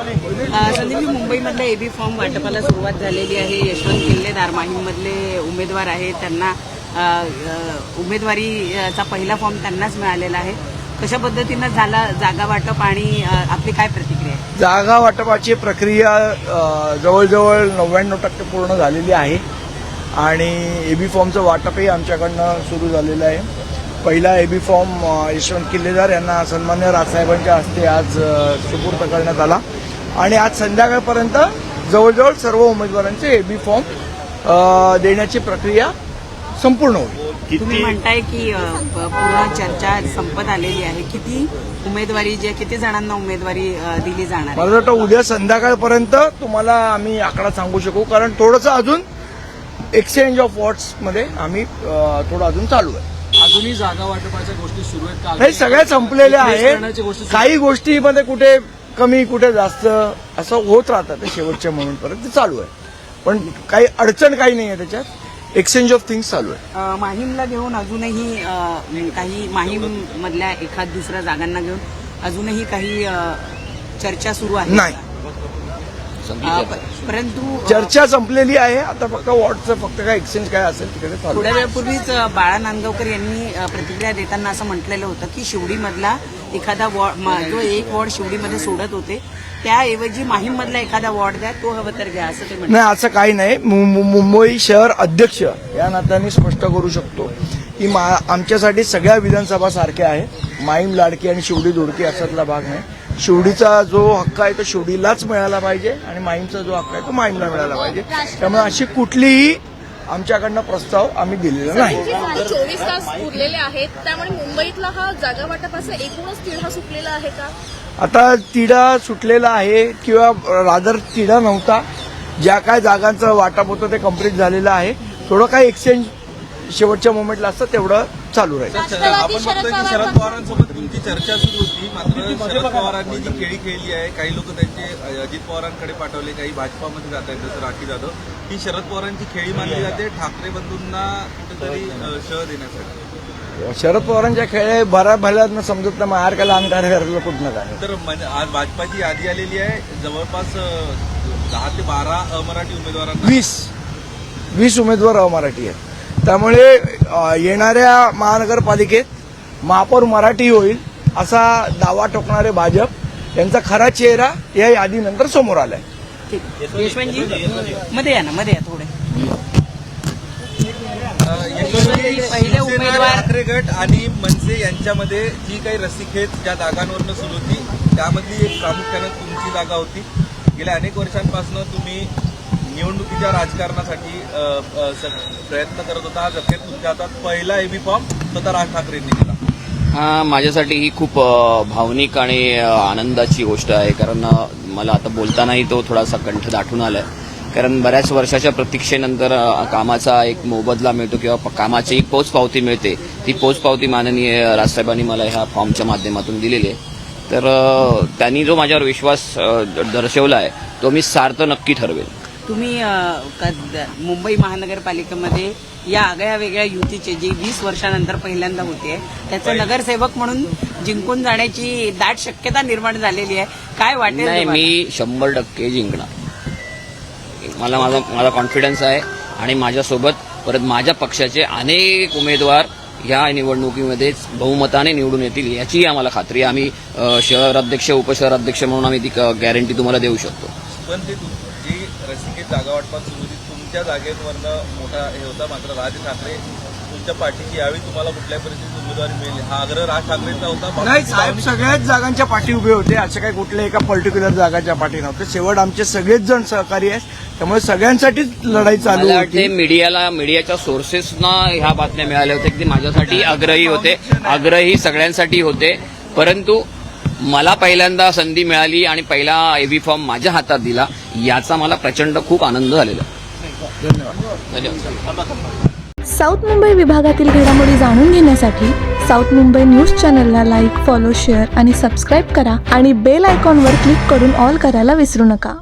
Sandeepji, मुंबईमधल्या AB form वाटपाला सुरुवात झालेली आहे. यशवंत किल्लेदार माहीममधले उमेदवार आहेत, त्यांना उमेदवारीचा पहिला फॉर्म त्यांनाच मिळालेला आहे. कशा पद्धतीनं झाला जागा वाटप आणि आपली काय प्रतिक्रिया आहे? जागा वाटपाची प्रक्रिया जवळजवळ 99% पूर्ण झालेली आहे आणि एबी फॉर्मचं वाटपही आमच्याकडनं सुरू झालेलं आहे. पहिला एबी फॉर्म यशवंत किल्लेदार यांना सन्मान्य राजसाहेबांच्या हस्ते आज सुपूर्द करण्यात आला आणि आज संध्याकाळपर्यंत जवळजवळ सर्व उमेदवारांचे एबी फॉर्म देण्याची प्रक्रिया संपूर्ण होईल. तुम्ही म्हणताय की पूर्ण चर्चा संपत आलेली आहे. किती जणांना उमेदवारी दिली जाणार आहे? मला वाटतं उद्या संध्याकाळपर्यंत तुम्हाला आम्ही आकडा सांगू शकू, कारण थोडंसं अजून एक्सचेंज ऑफ वॉर्ड्समध्ये आम्ही थोडं अजून चालू आहे. अजूनही जागा वाटपाच्या गोष्टी सुरू आहेत का? हे सगळ्या संपलेल्या आहेत. काही गोष्टीमध्ये कुठे कमी कुठे जास्त असं होत राहतं, ते शेवटच्या मोमेंटपर्यंत चालू आहे. पण काही अडचण काही नाही आहे त्याच्यात. एक्सचेंज ऑफ थिंग्स चालू आहे. माहीमला घेऊन अजूनही काही माहीम मधल्या एखाद दुसऱ्या जागांना घेऊन अजूनही काही चर्चा सुरू आहे? नाही, परंतु चर्चा संपलेली आहे. आता फक्त वॉर्डचं फक्त काय एक्सचेंज काय असेल तिकडे चालू. थोड्या वेळापूर्वीच बाळा नांदगावकर यांनी प्रतिक्रिया देताना असं म्हटलेलं होतं की शिवडीमधला एखादा वॉर्ड, जो एक वॉर्ड शिवडीमध्ये सोडत होते, त्याऐवजी माहीममधला एखादा वॉर्ड द्या, तो हवं तर घ्या, असं ते म्हणतात. नाही, असं काही नाही. मुंबई शहर अध्यक्ष या नात्याने स्पष्ट करू शकतो की आमच्यासाठी सगळ्या विधानसभा सारख्या आहे. माहीम लाडकी आणि शिवडी दोडकी असातला भाग नाही. शिवडीचा जो हक्क आहे तो शिवडीलाच मिळाला पाहिजे आणि माहीमचा जो हक्क आहे तो माहीमला मिळाला पाहिजे. त्यामुळे अशी कुठलीही आमच्याकडनं प्रस्ताव आम्ही दिलेला नाही. 24 तास उरलेले आहेत, त्यामुळे मुंबईतला हा जागा वाटपाचा एकूणच तिढा सुटलेला आहे का? आता तिढा सुटलेला आहे किंवा रादर तिढा नव्हता. ज्या काय जागांचं वाटप होतं ते कंप्लीट झालेलं आहे. थोडं काय एक्सचेंज शेवटच्या मोमेंटला असतं तेवढं चालू राहील. आपण बघतोय की शरद पवारांसोबत तुमची चर्चा सुरू होती, मात्र शरद पवारांनी जी खेळी खेळली आहे, काही लोक त्यांचे अजित पवारांकडे पाठवले, काही भाजपामध्ये जात आहेत, जसं राखी जाधव. ही शरद पवारांची खेळी मानली जाते ठाकरे बंधूंना कुठेतरी शह देण्यासाठी. शरद पवारांच्या खेळ बऱ्या भल्यानं समजत नाही, मार का लहान कार्य कुठं काय. तर आज भाजपाची यादी आलेली आहे, जवळपास 10 ते 12 अमराठी उमेदवारांना 20 उमेदवार अमराठी आहेत. त्यामुळे येणाऱ्या महानगरपालिकेत महापौर मराठी होईल असा दावा ठोकणारे भाजप यांचा खरा चेहरा या यादीनंतर समोर आलाय. यशवंतजी, मध्ये या ना, मध्ये या थोडे. पहिले उमेदवार ठाकरे गट आणि मनसे यांच्यामध्ये जी काही रस्सीखेच ज्या जागांवरनं सुरू होती, त्यामधली एक प्रामुख्यानं तुमची जागा होती. गेल्या अनेक वर्षांपासून तुम्ही निवडणुकीच्या राजकारणासाठी प्रयत्न करत होता. आज अखेर तुमच्या हातात पहिला एबी फॉर्म स्वतः राज ठाकरेंनी दिला. हा, माझ्यासाठी ही खूप भावनिक आणि आनंदाची गोष्ट आहे, कारण मला आता बोलतानाही तो थोडासा कंठ दाटून आलाय. कारण बऱ्याच वर्षाच्या प्रतीक्षेनंतर कामाचा एक मोबदला मिळतो किंवा कामाची एक पोचपावती मिळते. ती पोचपावती माननीय राजसाहेबांनी मला ह्या फॉर्मच्या माध्यमातून दिलेली आहे. तर त्यांनी जो माझ्यावर विश्वास दर्शवला आहे तो मी सार्थ नक्की ठरवेल. तुम्ही मुंबई महानगरपालिकेमध्ये या आगळ्या वेगळ्या युतीचे जी 20 वर्षानंतर पहिल्यांदा होते, त्याचा नगरसेवक म्हणून जिंकून जाण्याची दाट शक्यता निर्माण झालेली आहे. काय वाटेल? नाही, मी 100% जिंकणार. माझा कॉन्फिडन्स आहे आणि माझ्यासोबत परत माझ्या पक्षाचे अनेक उमेदवार ह्या निवडणुकीमध्ये बहुमताने निवडून येतील याची आम्हाला खात्री आहे. आम्ही शहराध्यक्ष उपशहराध्यक्ष म्हणून आम्ही ती गॅरंटी तुम्हाला देऊ शकतो. पण ते जी रसिकेत जागा वाटपात सुरू होती, तुमच्या जागेवरनं मोठा हे होता, मात्र राज ठाकरे तुमच्या पाठीची यावेळी तुम्हाला कुठल्याही परिस्थितीत उमेदवारी मिळेल हा आग्रह राज ठाकरेंचा होता. नाही साहेब, सगळ्याच जागांच्या पाठी उभे होते. असं काही कुठल्या एका पर्टिक्युलर जागाच्या पाठी नव्हते. शेवट आमचे सगळेच जण सहकारी आहेत, त्यामुळे सगळ्यांसाठीच लढाई चालू होती. मीडियाच्या सोर्सेसना ह्या बातम्या मिळाल्या होत्या की माझ्यासाठी आग्रही सगळ्यांसाठी होते. परंतु मला पहिल्यांदा संधी मिळाली आणि पहिला एबी फॉर्म माझ्या हातात दिला, याचा मला प्रचंड खूप आनंद झालेला. धन्यवाद. साऊथ मुंबई विभागातील घडामोडी जाणून घेण्यासाठी साऊथ मुंबई न्यूज चॅनलला लाईक, फॉलो, शेअर आणि सबस्क्राईब करा आणि बेल आयकॉनवर क्लिक करून ऑल करायला विसरू नका.